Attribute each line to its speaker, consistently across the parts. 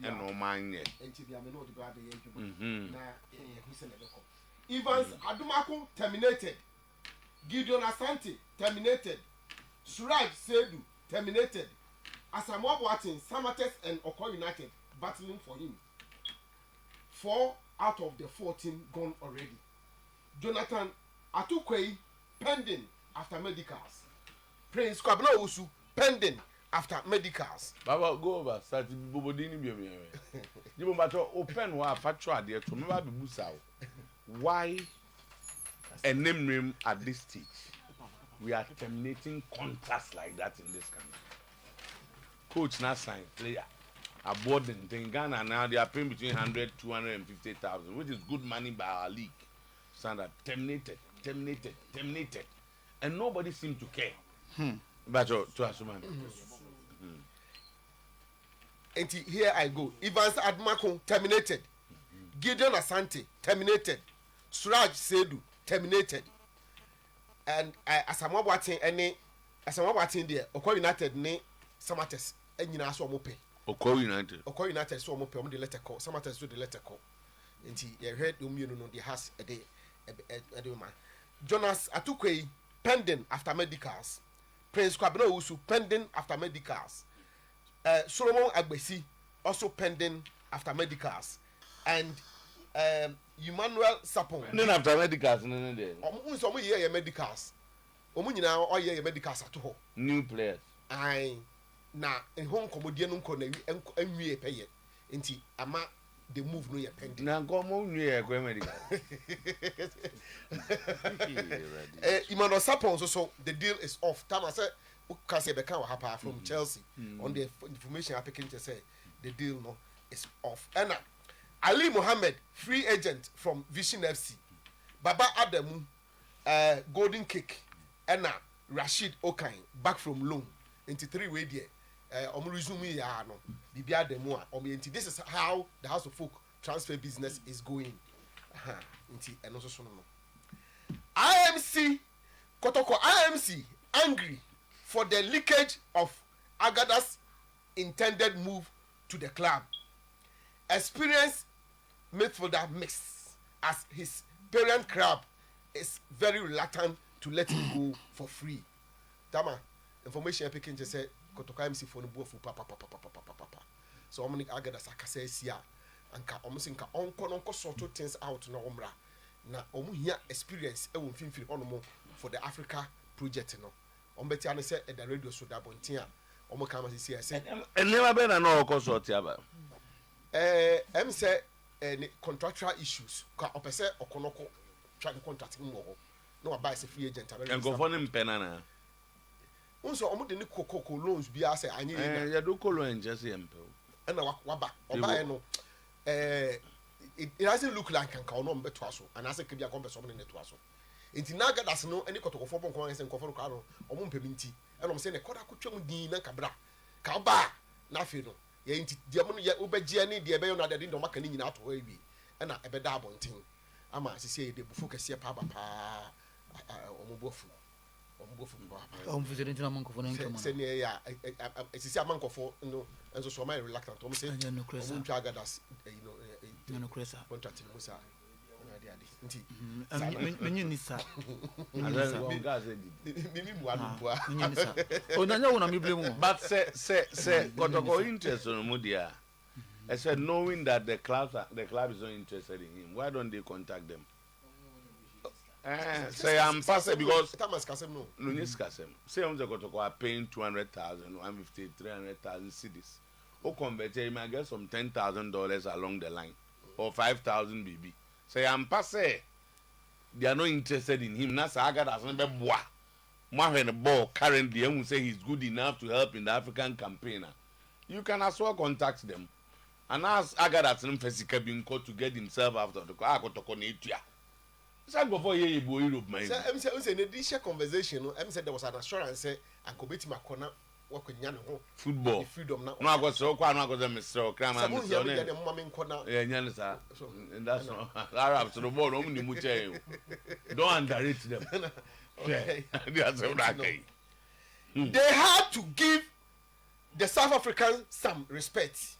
Speaker 1: no man yet.
Speaker 2: Evans Adumako terminated. Gideon Asante terminated. Suraj Sedu terminated. Asamoah Boateng, Samatex and Oko United battling for him. 4 out of the 14 gone already. Jonathan Atukwe pending after medicals. Prince Kwabena Osu pending after medicals.
Speaker 1: Baba go over. Start Bobodini be. You matter open wa factual there to remember be busa. Why a name at this stage we are terminating contracts like that in this country? Coach not sign player aboard in Ghana now they are paying between 100 250,000, which is good money by our league standard. Terminated, and nobody seemed to care. But to Asuman.
Speaker 2: And here I go. Evans Admako terminated. Gideon Asante terminated. Suraj Sedu terminated. And Asamoah Boateng there. Oko United ne Samatex enyina so omope.
Speaker 1: Oko United
Speaker 2: so omope omo de letter call. Samatex so de letter call. Enti ye heard omienu no the has a day man. Jonas Atukwe pending after medicals. Prince Kwabena Owusu pending after medicals. Solomon Agbesi also pending after medicals. And Emmanuel Sapon.
Speaker 1: Then after medicals, no there.
Speaker 2: Omo ye medicals. Omo nyina o ye medicals ato.
Speaker 1: New players.
Speaker 2: Ai na home komodie no nko na anwie peye. Enti ama the move no ye pending.
Speaker 1: Na komo nwie e medical.
Speaker 2: Emmanuel Sapon so the deal is off. Time I said can say Beckham hapa from Chelsea on the information I picking to say the deal no is off. And Ali Mohammed, free agent from Vision FC. Baba Adamu, Golden Cake, and Rashid Okai, back from loan. Into 3 way there. Resume ya no. Bibi Adamu. This is how the House of Folk transfer business is going. And also so no. IMC, Kotoko IMC, angry for the leakage of Agadas' intended move to the club. Experienced midfielder mix as his parent club is very reluctant to let him go for free. Tama, information I picking just say Kotoko IMC for the both papa. So I'm gonna Agadas akase sia anka almost inka onko sort of things out na omra. Na omu here experience e won finfiri hono for the Africa project no. Ombeti ane say at the radio so da bontia omo kama say say
Speaker 1: and never been an all sort aba.
Speaker 2: Em say contractual issues ka opese okonoko try the contract mo ho no buy as a free agent
Speaker 1: and go for them penana
Speaker 2: unso omo de ni kokoko loans bi ase anye
Speaker 1: ya do kolo en just empe
Speaker 2: and waba oba no it doesn't look like an ka no mbeto aso and ase ke bia kombe so mo ne to aso enti na Agadas no any kotokofo bon kon ese nkofo ka no omo mpebinti e no se ne koda kotwam din na kabra ka ba na afi no ye enti de mo ye obagia ni de ebe yo na de ndo maka ni nyina ato ho ebi e na ebe da abonten ama sisi de bufu kese pa omo bofu ba
Speaker 3: omo fizere ntina mankofo na nkama
Speaker 2: se ne ya sisi amankofo no enso so my reluctant omo se omo twa Agadas
Speaker 3: no cresa
Speaker 2: contract ni musa nti
Speaker 3: menyu nisa
Speaker 2: mimi mwa
Speaker 3: nisa onanya wona me blame
Speaker 1: but say Kotoko interest on Mudia. I said knowing that the club is not interested in him, why don't they contact them? Say I'm passing because
Speaker 2: Thomas Kasem no
Speaker 1: Lunis Kasem say on the Kotoko are paying 200,000 150 300,000 cedis or convert you might get some $10,000 along the line or 5,000 BB. Say I'm passing. They are not interested in him. Nasa Agadas never boy. When the ball currently, and will say he's good enough to help in the African campaign. You can as well contact them and ask Agadas and Fesika being called to get himself after the car. It's go for ye boy Europe, man.
Speaker 2: I'm saying this conversation. I'm saying there was an assurance. Say and Kobeti Makona.
Speaker 1: Football.
Speaker 2: Freedom now.
Speaker 1: No, I got so quite not going to Mr. Kramer. And that's not Arabs to the board. Only Muche. Don't underrate them.
Speaker 2: Okay.
Speaker 1: They
Speaker 2: had to give the South Africans some respect.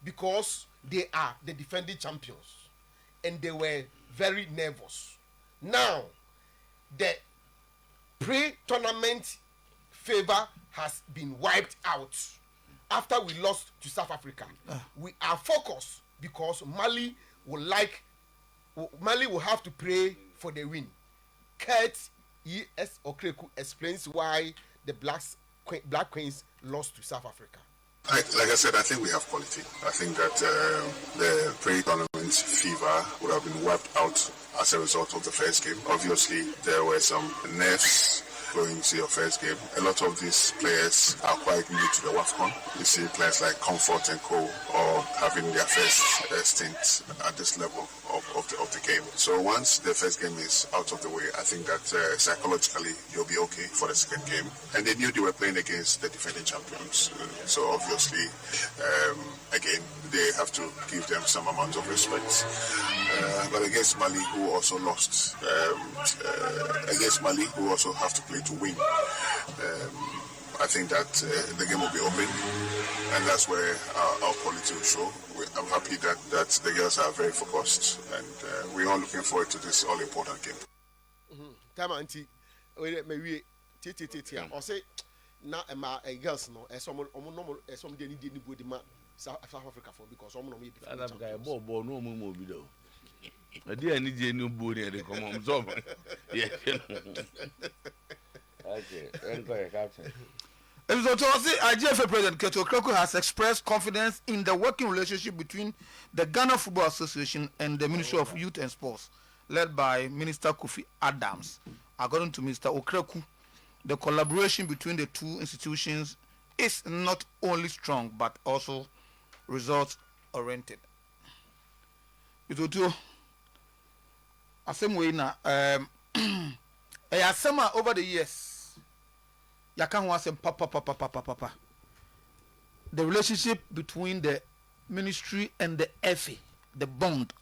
Speaker 2: because they are the defending champions and they were very nervous. Now, the pre-tournament favor has been wiped out after we lost to South Africa. We are focused because Mali will have to pray for the win. Kurt E.S. Okreku explains why the Black Queens lost to South Africa.
Speaker 4: Like I said, I think we have quality. I think that the pre-tournament fever would have been wiped out as a result of the first game. Obviously, there were some nerves going to your first game. A lot of these players are quite new to the WAFCON. You see players like Comfort and Co. or having their first stint at this level of the game. So once the first game is out of the way, I think that psychologically you'll be okay for the second game. And they knew they were playing against the defending champions. So obviously, again, they have to give them some amount of respect. But against Mali, who also lost, against Mali, who also have to play to win, I think that the game will be open, and that's where our quality will show. I'm happy that the girls are very focused, and we're all looking forward to this all-important game.
Speaker 2: Time auntie, maybe I say now my girls no, some they need anybody ma South Africa for because some no me.
Speaker 1: That guy boy no more be though. I didn't need any body and they come on so. Yeah. Okay, Captain.
Speaker 3: IGFA President Keto Kroko has expressed confidence in the working relationship between the Ghana Football Association and the Ministry of Youth and Sports, led by Minister Kofi Adams. According to Mr. Okreku, the collaboration between the two institutions is not only strong but also results-oriented. Itoto, asem na asema over the years. Yakan was a papa. The relationship between the ministry and the FA, the bond.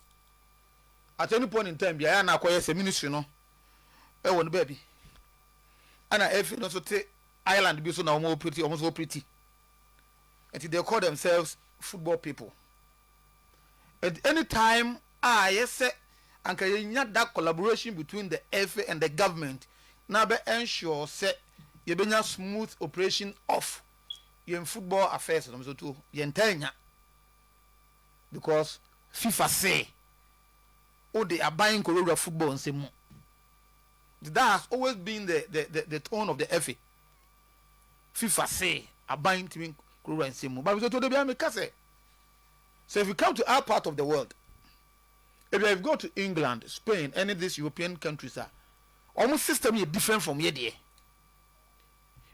Speaker 3: At any point in time, Biana acquires a ministry, no. One baby. And a FA also take Ireland be so now more pretty, almost so pretty. And they call themselves football people. At any time, yes, and can that collaboration between the FA and the government now be ensure say you be a smooth operation of your football affairs so too you entire because FIFA say they are buying Korea football and say more. That has always been the tone of the FA. FIFA say are buying team Korea and say more. But we told them so if you come to our part of the world, if you go to England, Spain, any of these European countries are almost system is different from here there.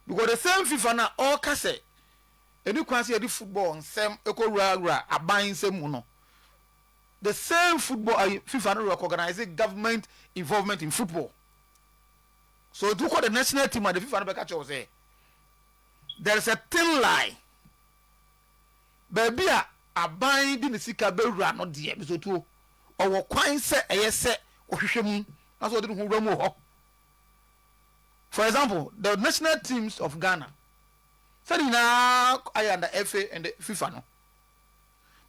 Speaker 3: Because the same FIFA now all kase and you can see the football and same eco ra buying same no. The same football FIFA now recognizing government involvement in football. So do call the national team and the FIFA never catch us say there is a thin line. Baby a buying the sika be ra no there so too or kwan say say ohwehwem that's what didn't ho. For example, the national teams of Ghana, said now I under FA and the FIFA no.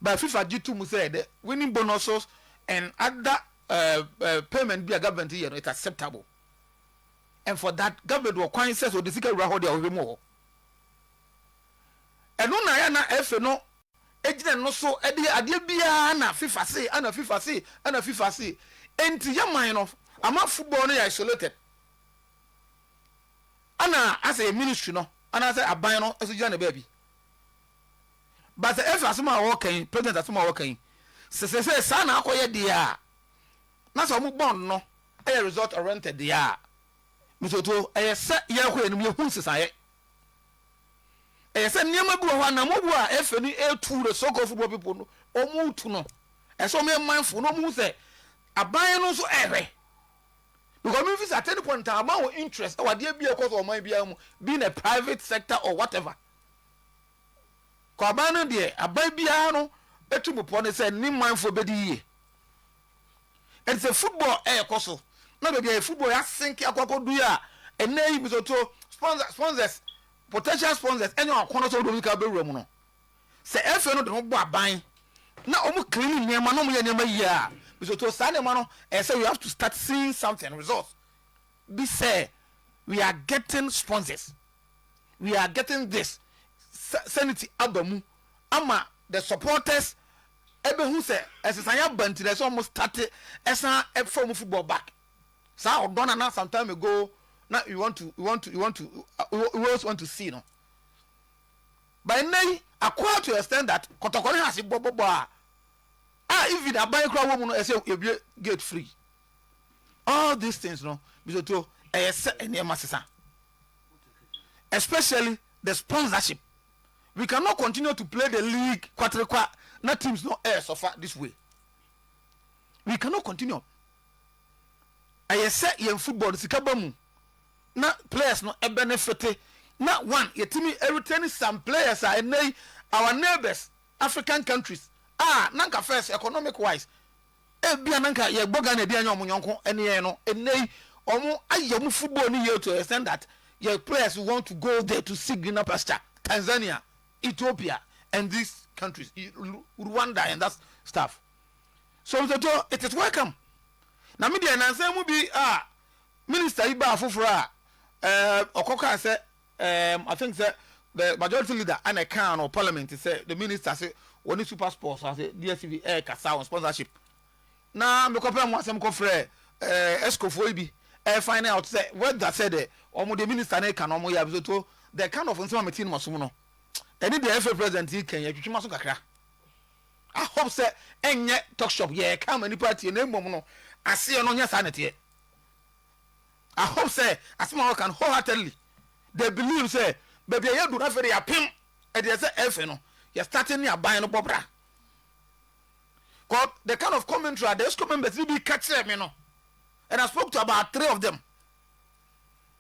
Speaker 3: But FIFA G2 say the winning bonuses and other payment be a government here, it's acceptable. And for that, government will quite say so the secret raho there more. And no na FA no ejina no so ade bia na FIFA say, and FIFA say, and FIFA say. Enti ya mind of ama football no isolated. Ana as a ministry no ana say aban no eso gya na baby but the FA asoma working president asoma working say sa na akoye dia na so mo bond no e result oriented dia misoto e se ye ho enum ye hu sisaye e se niam bi ho na mo bu a FA ni e2 the soccer football people no o mu tu no e so me mindful no mu say aban no so ehwe. Because if at any point in time, our interest, or dear be a cause or might be being a private sector or whatever. Kabano dear, a babyano, a tumor pony said, Nim mindful bedi. It's a football air coso. Not be a football, I think I could do ya. A name is also sponsors, potential sponsors, any corners of the Cabe Romuno. Say, if you're not buying, na omu cleaning nyama no mu ye nyama ya because to say nyama no say we have to start seeing something results be say we are getting sponsors, we are getting this sanity abamu ama the supporters ebe hu say esesanya bantire so almost start esa from football back sa odona na some time ago now we also want to see no by now acquire to extent that kotokori has bobo if the Apinkrah woman no say you get free all these things no because to especially the sponsorship. We cannot continue to play the league quarter na teams no air suffer this way. We cannot continue. I say in football sikabamu na players no e benefit na one your team returning some players are in our neighbors African countries nanka first economic wise bia nanka ye gboga na bia nya omunyonko ene no ene omo aye football ni here to extend that your players want to go there to seek greener pasture. Tanzania, Ethiopia, and these countries, Rwanda, and that stuff. So it is welcome. Now, media and say be Minister Iba Fufura, Okoka said, I think that the majority leader and a can or parliament say the minister say one is super sports as a DSTV air Kasa sponsorship. Now, me compare mo asem ko frɛ Esco Foibi find out say what that said omo the minister na can omo ya to the kind of nsema meeting mo so no any the FA president he can yatwitwa so kakra. I hope say enye talk shop ye come any party na emom no ase no nya sa nete. I hope say asema can wholeheartedly they believe say baby you do not very apim e dey say FA no you starting near buying no bobra. God the kind of commentary there's members be catch me no. And I spoke to about 3 of them.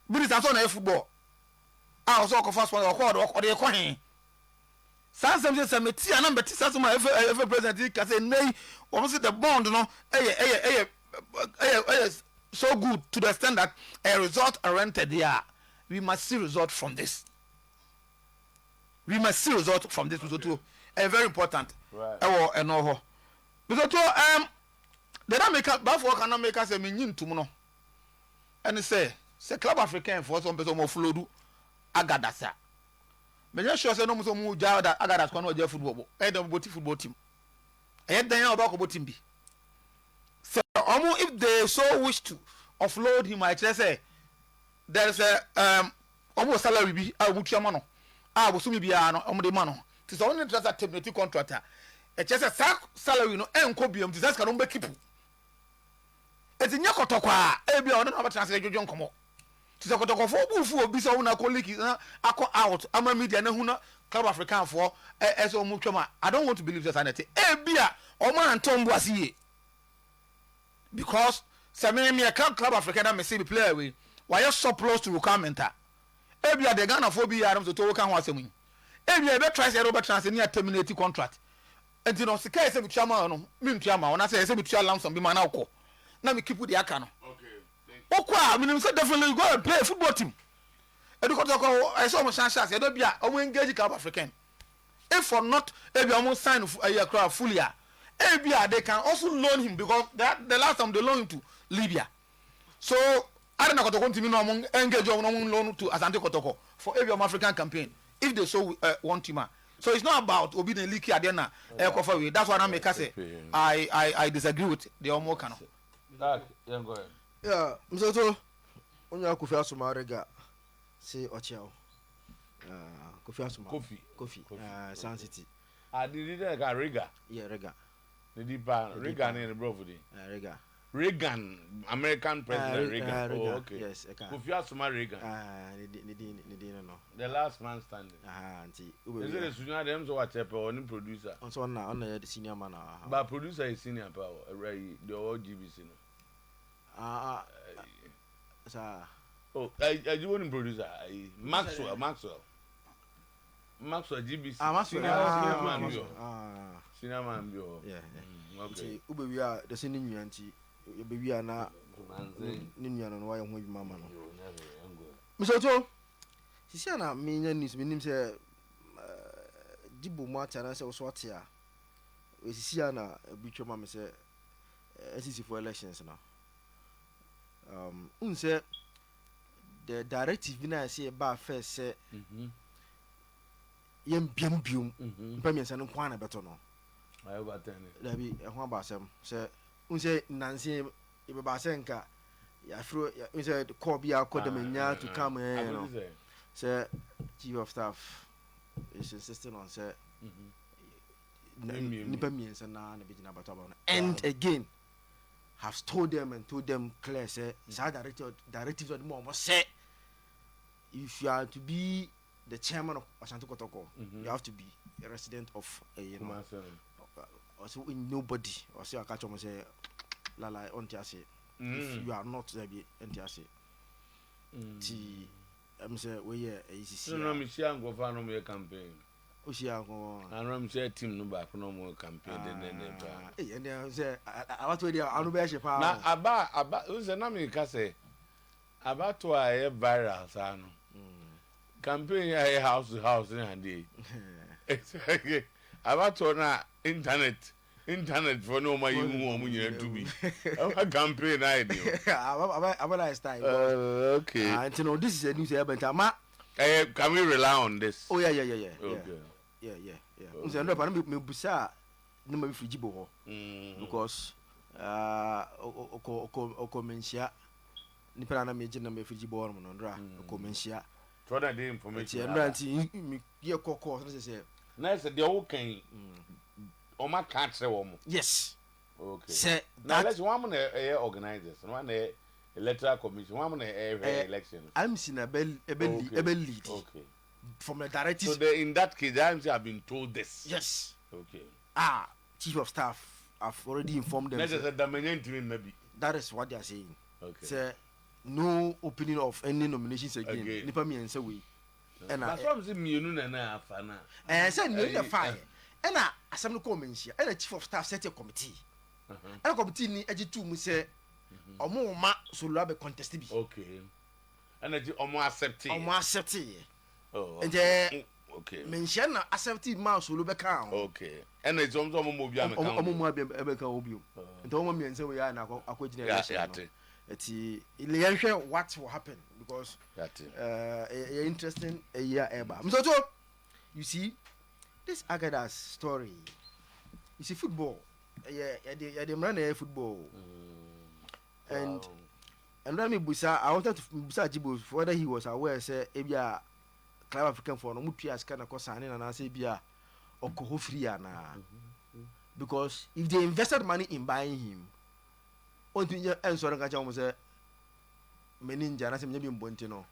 Speaker 3: Ministers on football. I also go first one or they call him. Some say meti and meti some every president can say nay almost the bond no so good to the extent that a result rented there. We must see result from this. We must see result from this too. Very important. Right. And no. Because they don't make up before cannot make us a minion to no. And say Club African for some person more flow Agadas. But just sure say no more move that Agadas can not football. I don't boti football team. I had the about team be. So if they so wish to offload him, I just say there's a almost salary be I would chamano. I will soon be an the man. It's only just a technical contractor. It's just a salary no and cobium disaster can be keep. It's in Yakotokwa, ebi on no translate John Komo. Tis a Kotoko for Bufu, Bisa una colleague, Ako out, Ama Media, Nahuna, Club African for SO Muchama. I don't want to believe the sanity. Ebia, Oma and Tom Boissy. Because Samia Club African, may say, play away. Why are so close to Rukamenta? Ebia, the Ghana phobia, Adams to Tokan was a win. Ebia, better tries a Robert Transenia terminated contract. And you know, the case of Chama, Min Chama, when I say, Lamson be my uncle. Now we keep with the Akano. Okay. I mean, definitely go and play a football team. I saw my chance. I don't be a engage Club African. If for not, maybe almost sign a crowd fully. They can also loan him because that the last time they loaned him to Libya. So I don't know what to continue among engage on loan to Asante Kotoko for every African campaign if they so want him. So it's not about Obi the Leaky Adena. That's what I make say. I disagree with the Omo Kano.
Speaker 1: Yeah, go ahead.
Speaker 5: Yeah, Mzoto, Onya Kofi Asuma Rega, say Ochao. Kofi Asuma. Kofi. Sound City.
Speaker 1: Did it like Rega?
Speaker 5: Yeah, Rega.
Speaker 1: The deeper Reagan in the Brody.
Speaker 5: Rega.
Speaker 1: Reagan, American President Reagan. Oh, okay.
Speaker 5: Yes, I can.
Speaker 1: Kofi Asuma Reagan.
Speaker 5: No.
Speaker 1: The last man standing. Is it a senior them so what or any producer?
Speaker 5: Also, on the senior man.
Speaker 1: But producer is senior power. The old GBC. Oh, I do want producer. Maxwell GBC. Senior man. Senior man.
Speaker 5: Yeah. Okay. We are the senior auntie. We are now. Ninian and why I'm Mamma. Mr. Joe, Sisiana, me, and his name say Dibu Martin, I say, was what here. we see na bitwa ma me say SEC for elections now. Unse the directive na say ba first say yem biom mpamiensa no kwa na beto no.
Speaker 1: I overturn it.
Speaker 5: There be a one basem say unse nansi e be ba say nka ya fro unse the call be akọ dem nya to come no. Say chief of staff is insisting on say nipa miensa na be gina beto ba. And again have told them clear say directives of the more say if you are to be the chairman of Ashanti Kotoko, you have to be a resident of also nobody or say I catch on say lala on say if you are not there be NTS T say we ACC
Speaker 1: no me share go for no me campaign
Speaker 5: o share go
Speaker 1: and share team no back no more campaign then
Speaker 5: and say I want to dey anu be she pa
Speaker 1: na aba o say na me ka say aba to a viral sa no campaign ya house to house in hande exactly about to na internet for no my you mo nyina to be our campaign I do
Speaker 5: about style
Speaker 1: okay
Speaker 5: and you know this is a news event ama
Speaker 1: can we rely on this?
Speaker 5: Oh yeah
Speaker 1: okay
Speaker 5: yeah unse ndo pa me busa no ma frigi bo ho because oko mensia ni para na me gina me frigi bo no ndra oko mensia
Speaker 1: for that the information
Speaker 5: me ye kokko so say
Speaker 1: na say the who can o ma can't say wo mo
Speaker 5: yes
Speaker 1: okay
Speaker 5: say
Speaker 1: now let's one organizers one electoral commission one elections
Speaker 5: I'm seen a lead
Speaker 1: okay
Speaker 5: from the directive
Speaker 1: so in that case I've been told this
Speaker 5: yes
Speaker 1: okay
Speaker 5: chief of staff I've already informed them
Speaker 1: that
Speaker 5: is what they are saying
Speaker 1: okay
Speaker 5: say no opening of any nominations again. Nipa mi ense we.
Speaker 1: That's what I'm saying. Mienu na na afa na.
Speaker 5: Say no the fire. Na asem no come mentia. Na chief of staff set a committee. Na committee ni agitu mu say omo ma solo abe contest bi.
Speaker 1: Okay. Na ji omo accept.
Speaker 5: Oh.
Speaker 1: Okay.
Speaker 5: Mentia na accept ma solo be kan.
Speaker 1: Okay. Na ji omo mo bi am kan.
Speaker 5: Omo mo be kan obi. Nto omo mi ense we ya na akogina election. It's what will happen because interesting year ever. So you see this Agadas story. You see football. They run football. And let me busa. I wanted to busa Jibo whether he was aware say ebia Club African for no mutuas kana ko sane na say bia okoho free na because if they invested money in buying him on to answer and catch almost a meninja na say me mbonti no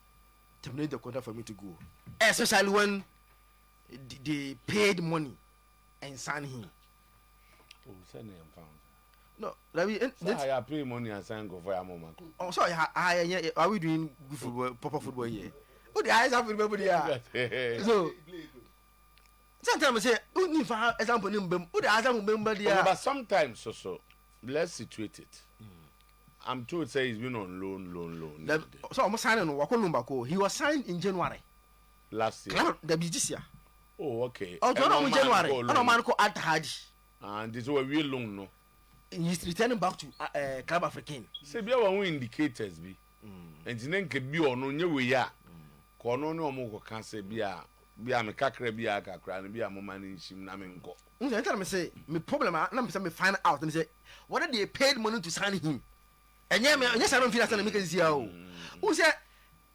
Speaker 5: terminate the contract for me to go especially when they paid money and signed him.
Speaker 1: Oh, send him pound.
Speaker 5: No, let me
Speaker 1: I pay money and sign go for a moment.
Speaker 5: Oh, sorry, are we doing good football, proper football here? Oh, the eyes have remember there. So sometimes I say, only for example, the eyes have remember there.
Speaker 1: But sometimes so let's situate it. I'm told say he's been on loan.
Speaker 5: So I'm signing on Wakolumba. He was signed in January
Speaker 1: last year.
Speaker 5: The this year.
Speaker 1: Oh, okay.
Speaker 5: Oh, January. And a man called Al-Tahaj.
Speaker 1: And this was real loan, no.
Speaker 5: He's returning back to Club African.
Speaker 1: Say be our indicators be. And then can be on no we ya. Kono no mo can say be a me kakra be a kakra and be a moment in shim na me nko.
Speaker 5: You tell me say me problem na me find out and say whether they paid money to sign him. And yes, I don't feel that's make easy. Who said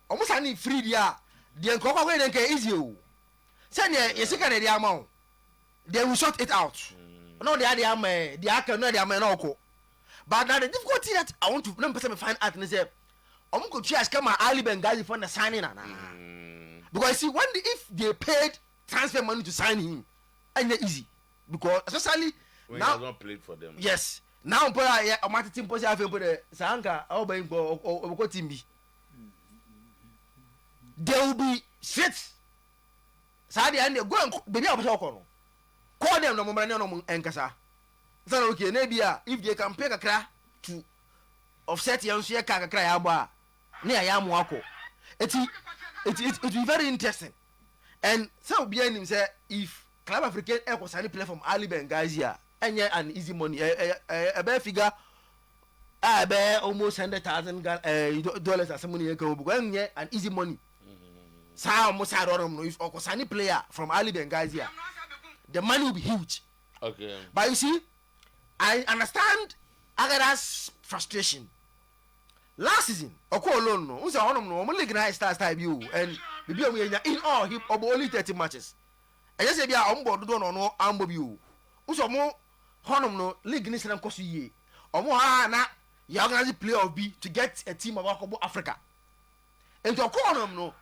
Speaker 5: almost any free dia the nkoko we den can easy o. Say you see can the amount. They will sort it out. No, they are the amount. They are no the amount no. But now the difficulty that I want to let me find out and say I'm going to ask my Ali Bengali for the signing because see when if they paid transfer money to sign him and easy because especially
Speaker 1: when
Speaker 5: now
Speaker 1: he has not played for them.
Speaker 5: Yes. Now I'm going to put the Sanka or team B. There will be shit. Sadi and go and be able to call them no more no enkasa. So okay, maybe if they can pay a cra to offset your share cry aba near Yamuako. It will be very interesting. And so behind him say if Club African Echo Sani play from Ali Benghazi an easy money a bear figure I bear almost $100,000 as money an easy money. Sa almost had if Okosani player from Ali Benghazi, the money will be huge.
Speaker 1: Okay.
Speaker 5: But you see, I understand Agadas' frustration. Last season, Oko alone no, unsa honom no, only league stars type you and maybe in all he only 30 matches. And just say be on board do no ambo you. Unsa mo honom no league ni senam koso yie. Omo ha na you organize play of B to get a team of Africa. And to Oko honom no,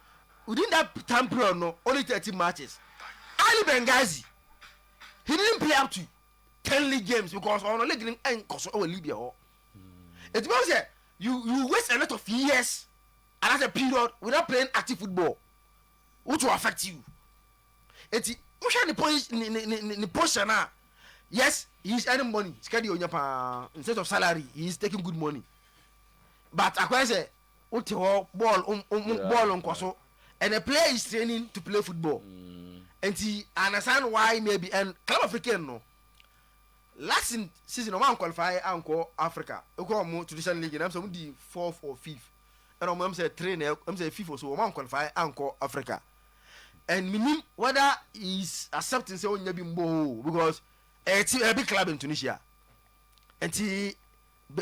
Speaker 5: within that time period no, only 30 matches. Ali Benghazi, he didn't play up to 10 league games because on league in koso o Libya ho. It means that you waste a lot of years and as a period without playing active football, which will affect you. It's the portion now. Yes, he's earning money. Instead of salary, he's taking good money. But I say, ball on Kwaso, and the player is training to play football. And he understand why maybe and Club African no. Last season, I qualify Anko Africa. I come to the league, and I'm some the 4th or 5th. And I'm say trainer, I'm say 5th or so. I qualify Anko Africa. And meaning whether is accepting say only bimbo because it's a big club in Tunisia. And he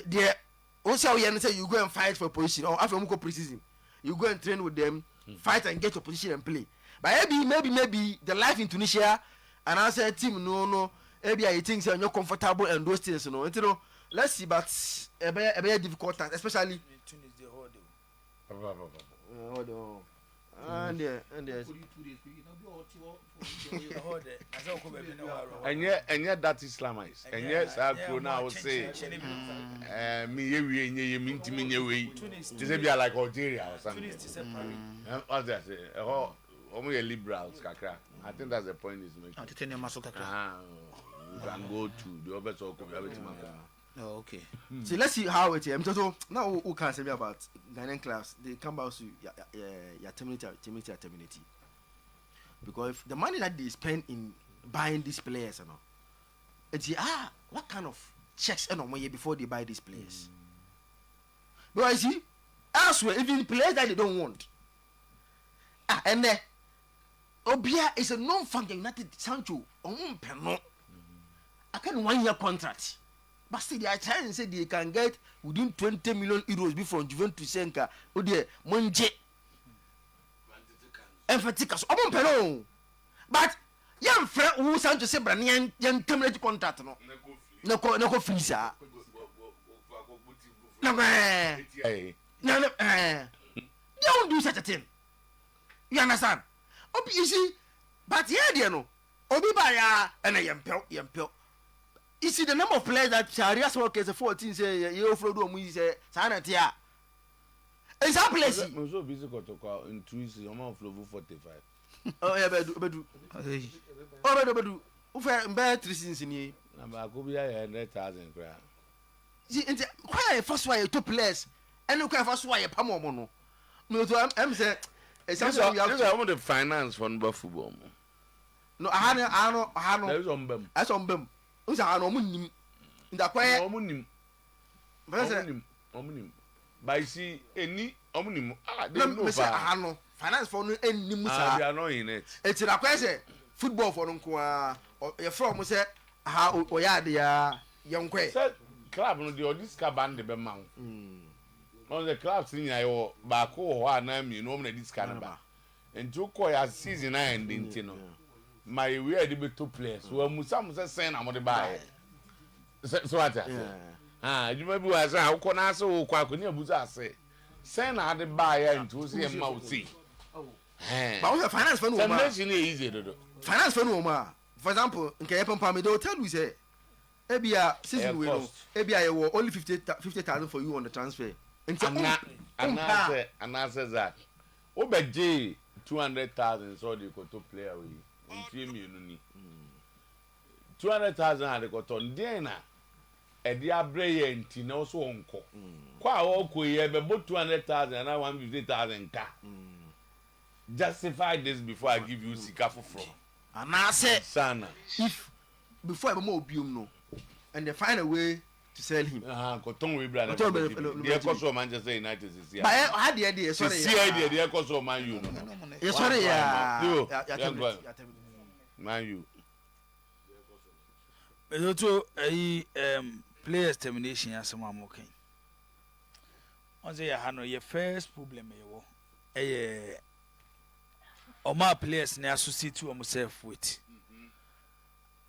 Speaker 5: there also you say you go and fight for position or after Muko preseason, you go and train with them, fight and get your position and play. But maybe the life in Tunisia and I say team no. Maybe I think you're comfortable and those things, you know. Let's see, but a very difficult task, especially. And
Speaker 1: yet that Islamized. And yes, I now would say, me, you mean to me, way to be like Algeria or something. What's that? Only a liberals, I think that's the point is making. You can go to the other talk of everything.
Speaker 3: Oh, okay.
Speaker 5: So let's see how it is. So now who can say me about Ghanaian clubs? They come out to terminate. Because if the money that they spend in buying these players, you know, it's what kind of checks and money before they buy these players? Because you see, elsewhere, even players that they don't want, and then Obia is a non-function United Sancho on Peno. I can 1 year contract. But still, they are trying to say they can get within 20 million euros before Juventus Senka. Oh, dear, Monje. Emphaticus. Oh, Peno. But young friend who sound to say Branian, young terminate contract. No, freezer. No, don't do such a thing. You understand? You see, but yeah, you know, Obi Baya and a Yampel. You see the number of players that Sharia work as a 14 say, you flow do we say, Sanatia. It's a place.
Speaker 1: I'm so busy to call in 2 weeks, I'm on flow 45.
Speaker 5: Oh, yeah, Bedu. Oh, Bedu. Who fair bad 3 seasons in ye?
Speaker 1: I could be 100,000 crowd.
Speaker 5: See, why first why 2 players and look at first why a Pamono. No, I'm saying. It's something we have
Speaker 1: to the finance for football.
Speaker 5: No, I know.
Speaker 1: There's on them.
Speaker 5: That's on them. Who's a no in the quiet
Speaker 1: omunim. But see, any omunim.
Speaker 5: They no finance for any musa.
Speaker 1: They are not in it.
Speaker 5: It's a question. Football for them. Your from say how Oyada young quay.
Speaker 1: Club no the this caban the bemang. On the club thing I or back or name you know this canaba. And to call your season ending, you know. My we are the 2 players. Well, Musa send I'm on the buy. So what? You maybe was how can I so quite Buza say. Send out the buyer into see a mouse.
Speaker 5: But the finance for no
Speaker 1: easy.
Speaker 5: Finance for no. For example, in Kayapan Pamido tell we say, Ebia season we know. Ebia will only 50,000 for you on the transfer.
Speaker 1: And answer that. Obeji 200,000 so they could to play away. In 3 million. 200,000 had got on Dana. A dear brilliant, no so uncle. Quite all queer, but 200,000 and I 150,000 car. Justify this before I give you Sikafu from.
Speaker 5: And I said,
Speaker 1: Sana,
Speaker 5: if before I more bium no. and they find a way to sell him.
Speaker 1: Koton we brother.
Speaker 5: Koton
Speaker 1: The cost of Manchester United is here.
Speaker 5: But how the idea? Sorry,
Speaker 1: the cost of Man U.
Speaker 5: Sorry,
Speaker 1: Man U.
Speaker 3: But also players termination as someone okay. On say your first problem my players na associate to themselves with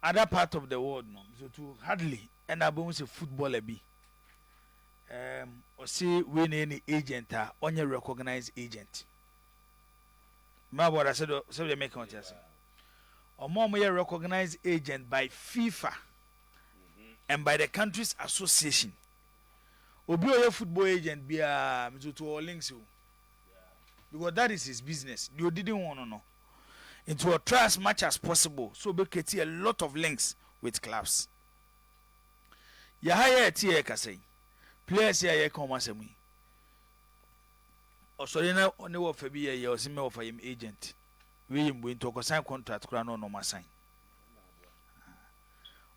Speaker 3: other part of the world no so to hardly and about say footballer be or say when any agent on your recognized agent my brother said so they make on just or more recognized agent by FIFA and by the country's association obi oye football agent be to all links you because that is his business. You didn't want to know. It will try as much as possible so we can see a lot of links with clubs. Yahaya Tia Kasei. Players here come as me. Or so now only what for be a year or for him agent. We win to sign contract crown no more sign.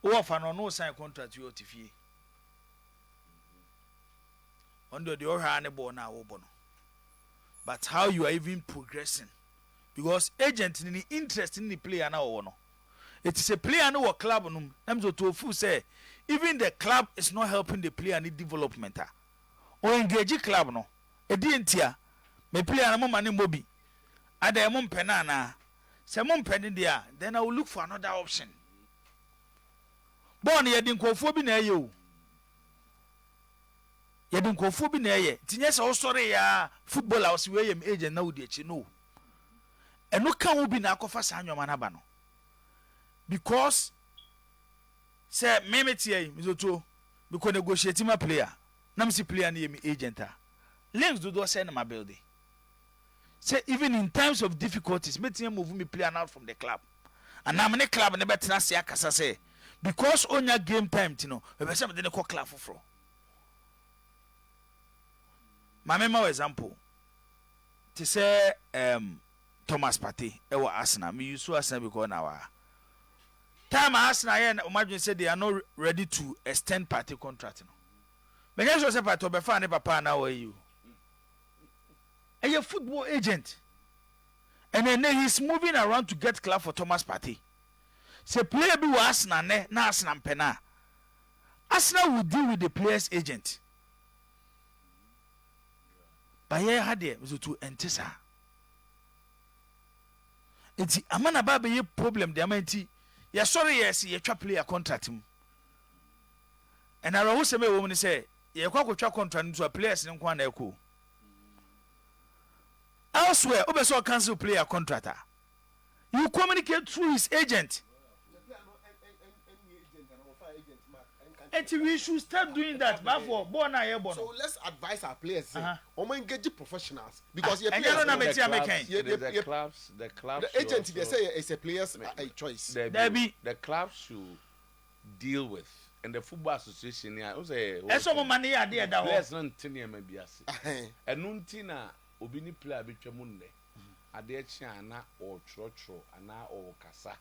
Speaker 3: Or for no sign contract you to fee. Under the Ohana Bona Obono. But how you are even progressing, because agent in the interest in the player now, no, it is a player no club no. I'm so to full say even the club is not helping the player in development. Or engage club no, a dientia, me player no money mobi, ada mum penana, se mum penin dia, then I will look for another option. Born ye din kofobi na you. Yadin kofo bi na ye tinye se osore ya football house we yem agent na odi echi no eno kan wo bi na akofa sa anwoma na ba no because say memeti yi mizoto bi ko negotiate my player na msi player na yem agent links do say na my building say even in times of difficulties metinye move me player out from the club and na me club ne betina se akasa say because onya game time tino e be say me de ko club foforo. My memo example to say Thomas Partey ewa Arsenal me use Arsenal because now time Arsenal here imagine say they are not ready to extend Partey contract no me guess say Partey be fan papa now you a football agent and then he's moving around to get club for Thomas Partey say player be Arsenal na Arsenal pena Arsenal will deal with the player's agent. But here had there was to entesa. It's a man about a problem, the amenti. You're sorry, yes, you trap player contract him. And I always say, woman say, you're quite contract to a players in one echo. Elsewhere, Obeso cancel player contractor. You communicate through his agent. And we should start doing that. So
Speaker 2: let's advise our players. Engage professionals because
Speaker 1: the agent they say it's a player's choice. The club should deal with, and the football association here. Players not tenure maybe and nuntina obini player bitwamunde. Adechana or chocho ana or kasa.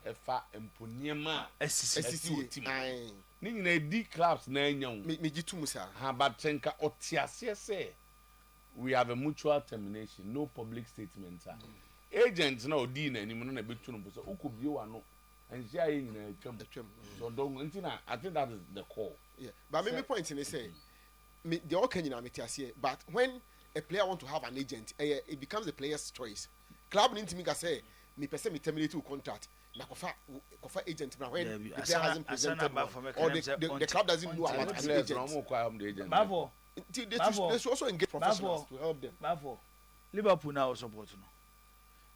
Speaker 1: Efa emponiema esisi ni nyina di clubs na anyam mejitu musa ha batenka otiase say we have a mutual termination, no public statement. Agents na odi na anim no na betu no so ukobie wa no enhia ye nyina atwam so don't ntina. I think that is the call.
Speaker 2: Yeah, but me point in say the all can nyina metiase, but when a player want to have an agent, it becomes the player's choice. Club need to make say me person me terminate your contract. Kofa agent now when the player hasn't presented or the club doesn't know about an agent. They should also engage professionals to help them.
Speaker 3: Liverpool now support no.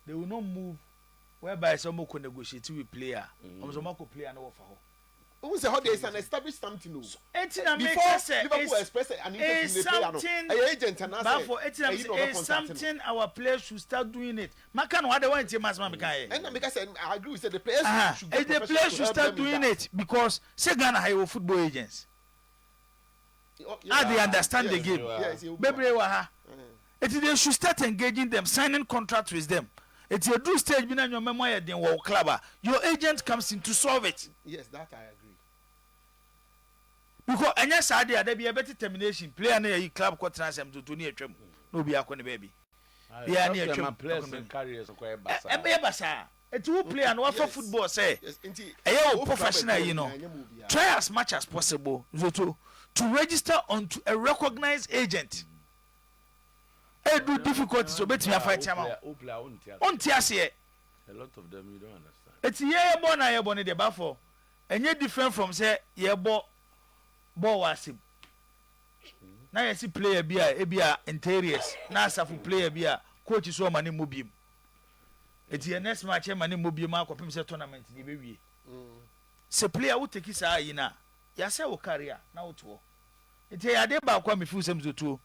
Speaker 3: They will not move whereby someone can negotiate with player. Someone could play and offer.
Speaker 2: Who say how there is an established something?
Speaker 3: Before
Speaker 2: Liverpool express an interest in the player, agent and
Speaker 3: it's something our players should start doing it. Makan what they want to
Speaker 2: and because I agree with the players
Speaker 3: should start doing it because say Ghana have football agents. They understand the game. They should start engaging them, signing contracts with them. It's a do stage your memoir then club. Your agent comes in to solve it.
Speaker 2: Yes, that I agree.
Speaker 3: because anya saa de ada bia better termination player na yi club ko transfer to ni atwam no bi akọ ne baby bia na atwam
Speaker 1: players and carriers ko e basa
Speaker 3: e basa et who player no for football say eye professional you know try as much as possible to register onto a recognized agent do difficulties so betimi fight am on tiase
Speaker 1: a lot of them you don't understand
Speaker 3: it's ye born na ye born the bafo enye different from say ye ball wasim na ye see player bia interiors na asafu player bia coach so mani mobiem it's your next match mani mobiem akopim say tournament ni be wie se player wo take saa yi na ya say wo career na wo to it's ya de ba kwa me fu sem zoto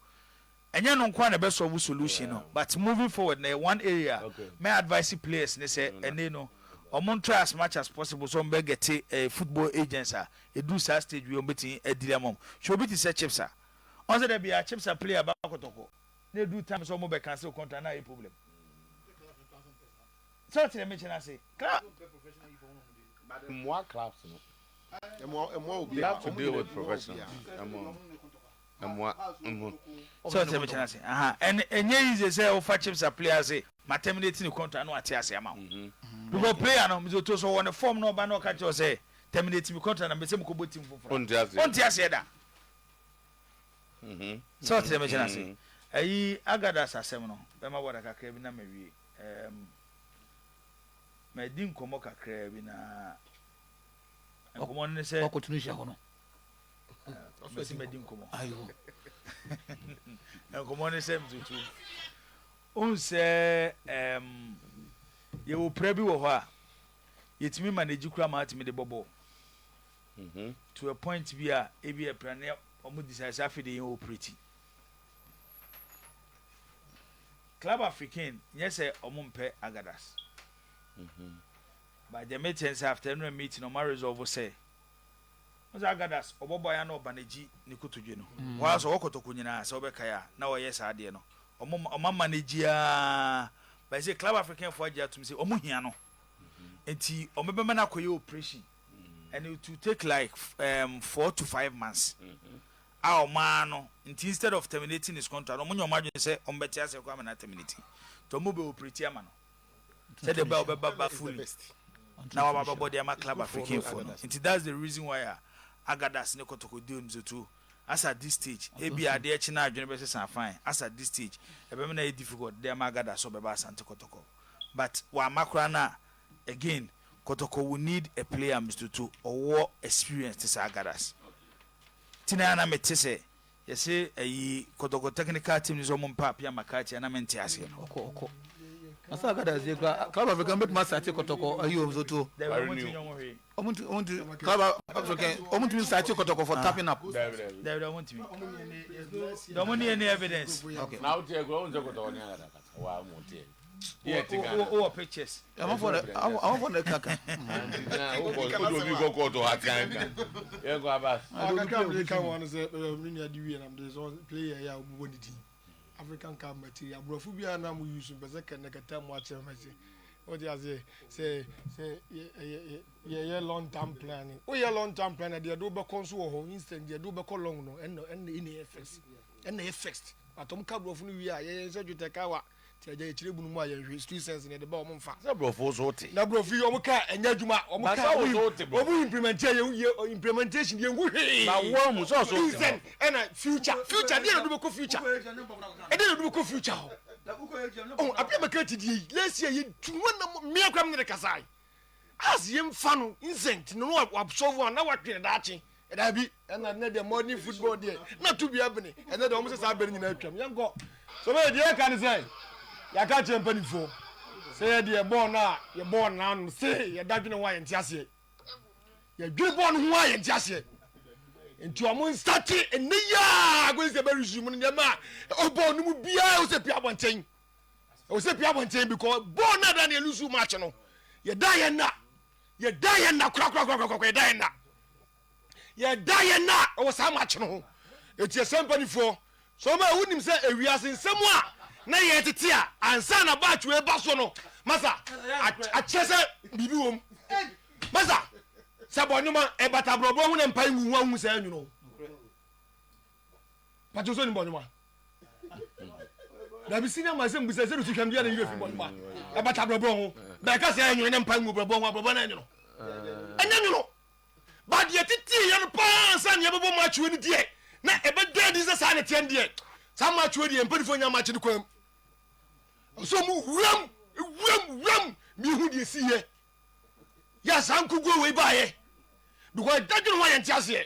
Speaker 3: enye no kwa na be solve solution no but moving forward na one area my advice players ne say ene no omon try as much as possible so mbe get football agents e do sa stage we ombeti edile mom so obi ti say chips on say there be a chips player ba kotoko na do time so mo be cancel contract na e problem so tell me chena say
Speaker 1: more clubs no
Speaker 2: you
Speaker 1: have to deal with professionals
Speaker 3: so tell me chena say and enye easy say o fa chips players say ma terminate the contract no ati ase ama because player no me to so on form no ba no catch you say terminate me contract na me say me ko botim foforo on ti ase da so tell me chena say ayi Agadas asem no be ma wada kakra bi na mawie ma din komo kakra bi na komo ne say
Speaker 6: opportunity ho no
Speaker 3: me ma din komo ayo komo ne say mtutu on say ye wo prebi wo ho a yetimi manage kura ma atimi de bobo to a point bi a ebi e plan omo decide afi de operate Club African yes say omo mpe Agadas by the meetings afternoon meeting no resolve say was Agadas obobo ya no baneji ni kutudwe no wa so wokotoku nyina se obeka ya na wo yes ade no omo manage ya by say Club African for ja to say omo hia no enti omo be na koye operation and it will take like 4 to 5 months our man no instead of terminating his contract omo nyoma dwen say omo beti ase kwa na terminating to mo be operate ama no say the ba fully now our body am Club African for no and that's the reason why Agadas ne kotoko deal mzo as at this stage ebi ade echi na adwene be say fine as at this stage e be na difficult dey am Agadas so be ba asante kotoko but wa makra na again kotoko will need a player mzo or experience this Agadas tina na mete say you say ayi kotoko technical team is omon pa pia makachi na mente ase
Speaker 6: oko asa Agadas ye Club African bet master ati kotoko ayo mzoto omuntu Club African omuntu start kotoko for tapping up
Speaker 3: there want me the money any evidence
Speaker 6: okay
Speaker 1: now tie go on kotoko ni ala wa montie
Speaker 3: oh pictures
Speaker 6: I'm for the kaka
Speaker 1: na o go bi go koto hatanga ye go abas
Speaker 2: African one say me adi we am there so player ya obo didi African card material brofu bia na mu use be can nekata mu ache machi what you say long term planning o ye long term planning dey do be konso ho instant dey do be ko long no en in effects atom ka brofu no wi a ye se jute ka wa ti aja chire bunu mu a ye street sense ne de ba o mfa
Speaker 1: say brofu so te
Speaker 2: na brofu o mu ka enya djuma o mu ka o mu implementation ye ngu hwe
Speaker 1: na wo mu so
Speaker 2: instant and future dey do be ko future e dey do be ko future oh apia makati di let's say you tuma me akwam ne kasai as yem fa no instant no absorb na watwe da achi e da bi na na the morning football there na to be abene and then almost say abere nyina atwam yango so me dey kan say ya ka champion fo say dey ball na ye ball na no say ye da dwene wa ye ntiase ye dwe ball no wa ye ntiase enti omo start en ya go say be resume no ma o ball no mu bia o say pia bonten o say pia bonten because ball na da na lose match no ye da ye na kra ye da ye na o sa match no enti company fo so ma wunim say ewiase nsemu a na ye tete a ansa na batch we ba so no masa a chese bibi wom masa sabonuma e bata brobo hu na mpan wu hu say anyu no pacho so ni bonwa da bi senior man say mbisa say to twam dia na yiri fi bonwa e bata brabo ho ba ka say enyo ne mpa ngu brabo ho brabo na enyo no ba dia titi ya no pa san ya bebo ma chwe ni die na e be dead is say na tien die sa ma chwe die mpa fo nya ma chi ni kwam so mu wram mi hu die si ye ya san ku go we ba ye because that no one entiase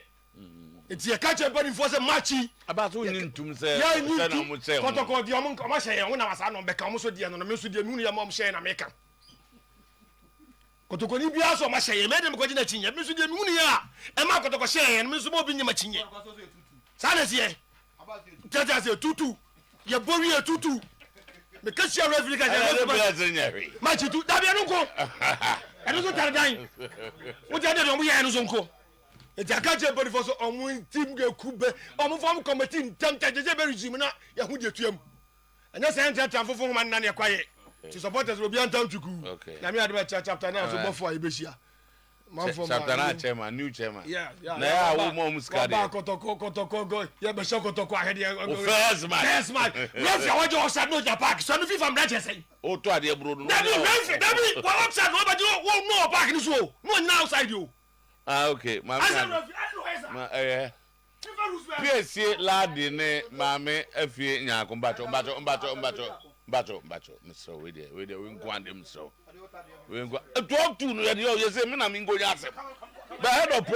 Speaker 2: eti e ka che mpa ni fo say machi
Speaker 1: about who need to say
Speaker 2: ya ni protocol di o ma share won na wasa no be ka mo so die no me so die mi hu ya mo share na me ka kotoko ni bia so ma share me dem ko gina chinye me so die mi hu ya e ma kotoko share me so mo bi nyima chinye sa na sie tata se tutu ye bowi e tutu me ka share referee ka je ma chi tu da bia no ko eno so tar dan wo je de mo ya eno so nko e ja ka je body for so omu team ge kube omu form committee ntam ta je be regime na ya hu de tuam anya se enta tamfofo man na ne kwaye to supporters will be antam tuku na me ade chapter na so bofo ayi behia man for
Speaker 1: chapter na chairman new chairman
Speaker 2: yeah
Speaker 1: na ya wo mo muska de
Speaker 2: ba kotoko go ya be show kotoko ahede
Speaker 1: first man
Speaker 2: ref ya wajo offside no ja park so no FIFA mra say
Speaker 1: o to ade bro no
Speaker 2: dabi wa offside no ba wo no park ni so no na outside you
Speaker 1: okay ma PSC ladi ne maame afie nyaako mbacho mso we dey we ngwande mso we ngwa talk to no ye say me na me ngonya asem the head of